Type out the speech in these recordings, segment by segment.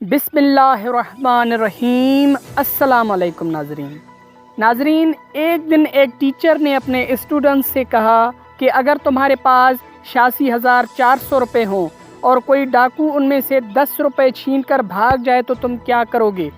بسم اللہ الرحمن الرحیم۔ السلام علیکم ناظرین، ایک دن ایک ٹیچر نے اپنے اسٹوڈنٹس سے کہا کہ اگر تمہارے پاس 86,400 روپے ہوں اور کوئی ڈاکو ان میں سے 10 روپے چھین کر بھاگ جائے تو تم کیا کرو گے؟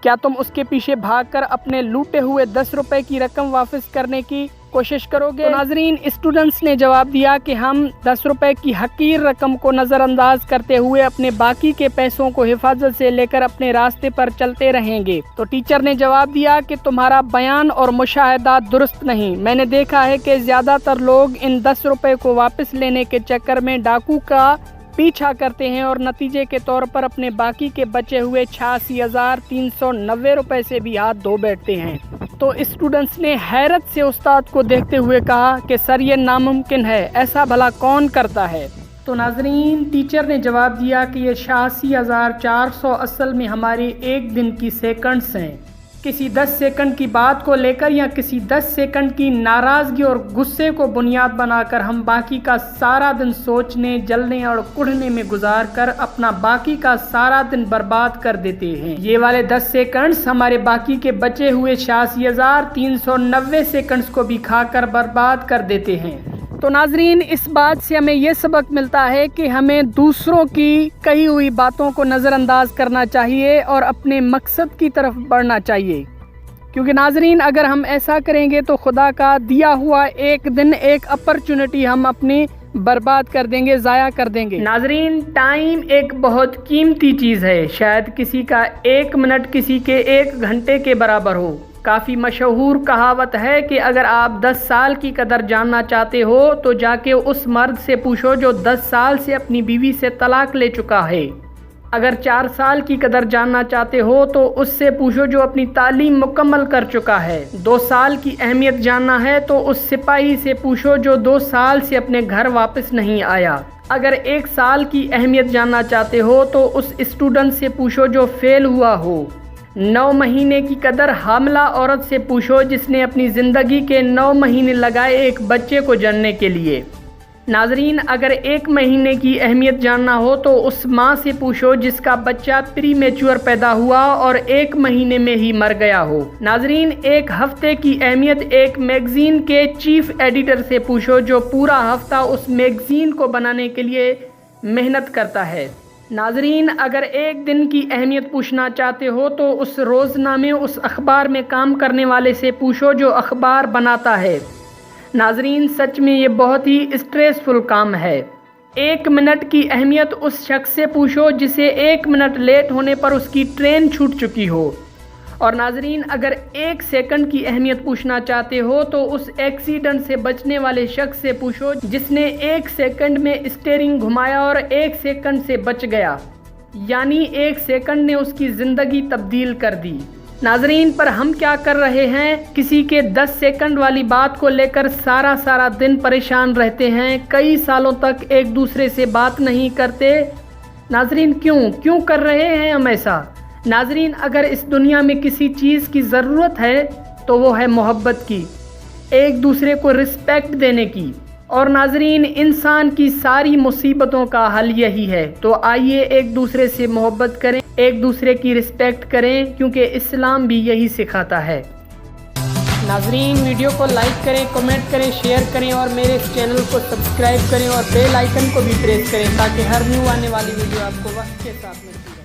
کیا تم اس کے پیچھے بھاگ کر اپنے لوٹے ہوئے 10 روپے کی رقم واپس کرنے کی کوشش کرو گے؟ ناظرین، اسٹوڈنٹس نے جواب دیا کہ ہم 10 روپے کی حقیر رقم کو نظر انداز کرتے ہوئے اپنے باقی کے پیسوں کو حفاظت سے لے کر اپنے راستے پر چلتے رہیں گے۔ تو ٹیچر نے جواب دیا کہ تمہارا بیان اور مشاہدات درست نہیں۔ میں نے دیکھا ہے کہ زیادہ تر لوگ ان 10 روپے کو واپس لینے کے چکر میں ڈاکو کا پیچھا کرتے ہیں اور نتیجے کے طور پر اپنے باقی کے بچے ہوئے 86,390 روپے سے بھی ہاتھ دھو بیٹھتے ہیں۔ تو اسٹوڈنٹس نے حیرت سے استاد کو دیکھتے ہوئے کہا کہ سر یہ ناممکن ہے، ایسا بھلا کون کرتا ہے؟ تو ناظرین، ٹیچر نے جواب دیا کہ یہ 86,400 اصل میں ہمارے ایک دن کی سیکنڈز ہیں۔ کسی 10 سیکنڈ کی بات کو لے کر یا کسی 10 سیکنڈ کی ناراضگی اور غصے کو بنیاد بنا کر ہم باقی کا سارا دن سوچنے، جلنے اور کڑھنے میں گزار کر اپنا باقی کا سارا دن برباد کر دیتے ہیں۔ یہ والے 10 سیکنڈز ہمارے باقی کے بچے ہوئے 86,390 سیکنڈز کو بھی کھا کر برباد کر دیتے ہیں۔ تو ناظرین، اس بات سے ہمیں یہ سبق ملتا ہے کہ ہمیں دوسروں کی کہی ہوئی باتوں کو نظر انداز کرنا چاہیے اور اپنے مقصد کی طرف بڑھنا چاہیے، کیونکہ ناظرین اگر ہم ایسا کریں گے تو خدا کا دیا ہوا ایک دن، ایک اپرچونٹی ہم اپنی برباد کر دیں گے، ضائع کر دیں گے۔ ناظرین، ٹائم ایک بہت قیمتی چیز ہے، شاید کسی کا 1 منٹ کسی کے 1 گھنٹے کے برابر ہو۔ کافی مشہور کہاوت ہے کہ اگر آپ 10 سال کی قدر جاننا چاہتے ہو تو جا کے اس مرد سے پوچھو جو 10 سال سے اپنی بیوی سے طلاق لے چکا ہے۔ اگر 4 سال کی قدر جاننا چاہتے ہو تو اس سے پوچھو جو اپنی تعلیم مکمل کر چکا ہے۔ 2 سال کی اہمیت جاننا ہے تو اس سپاہی سے پوچھو جو 2 سال سے اپنے گھر واپس نہیں آیا۔ اگر 1 سال کی اہمیت جاننا چاہتے ہو تو اس اسٹوڈنٹ سے پوچھو جو فیل ہوا ہو۔ 9 مہینے کی قدر حاملہ عورت سے پوچھو جس نے اپنی زندگی کے 9 مہینے لگائے ایک بچے کو جننے کے لیے۔ ناظرین، اگر 1 مہینے کی اہمیت جاننا ہو تو اس ماں سے پوچھو جس کا بچہ پری میچور پیدا ہوا اور 1 مہینے میں ہی مر گیا ہو۔ ناظرین، 1 ہفتے کی اہمیت ایک میگزین کے چیف ایڈیٹر سے پوچھو جو پورا ہفتہ اس میگزین کو بنانے کے لیے محنت کرتا ہے۔ ناظرین، اگر 1 دن کی اہمیت پوچھنا چاہتے ہو تو اس روزنامے، اس اخبار میں کام کرنے والے سے پوچھو جو اخبار بناتا ہے۔ ناظرین، سچ میں یہ بہت ہی اسٹریسفل کام ہے۔ 1 منٹ کی اہمیت اس شخص سے پوچھو جسے 1 منٹ لیٹ ہونے پر اس کی ٹرین چھوٹ چکی ہو۔ اور ناظرین، اگر 1 سیکنڈ کی اہمیت پوچھنا چاہتے ہو تو اس ایکسیڈنٹ سے بچنے والے شخص سے پوچھو جس نے 1 سیکنڈ میں اسٹیئرنگ گھمایا اور 1 سیکنڈ سے بچ گیا، یعنی 1 سیکنڈ نے اس کی زندگی تبدیل کر دی۔ ناظرین، پر ہم کیا کر رہے ہیں؟ کسی کے 10 سیکنڈ والی بات کو لے کر سارا دن پریشان رہتے ہیں، کئی سالوں تک ایک دوسرے سے بات نہیں کرتے۔ ناظرین، کیوں کر رہے ہیں ہم ایسا؟ ناظرین، اگر اس دنیا میں کسی چیز کی ضرورت ہے تو وہ ہے محبت کی، ایک دوسرے کو رسپیکٹ دینے کی۔ اور ناظرین، انسان کی ساری مصیبتوں کا حل یہی ہے۔ تو آئیے ایک دوسرے سے محبت کریں، ایک دوسرے کی رسپیکٹ کریں، کیونکہ اسلام بھی یہی سکھاتا ہے۔ ناظرین، ویڈیو کو لائک کریں، کمنٹ کریں، شیئر کریں اور میرے اس چینل کو سبسکرائب کریں اور بیل آئیکن کو بھی پریس کریں تاکہ ہر نیو آنے والی ویڈیو آپ کو وقت کے ساتھ ملتی رہے۔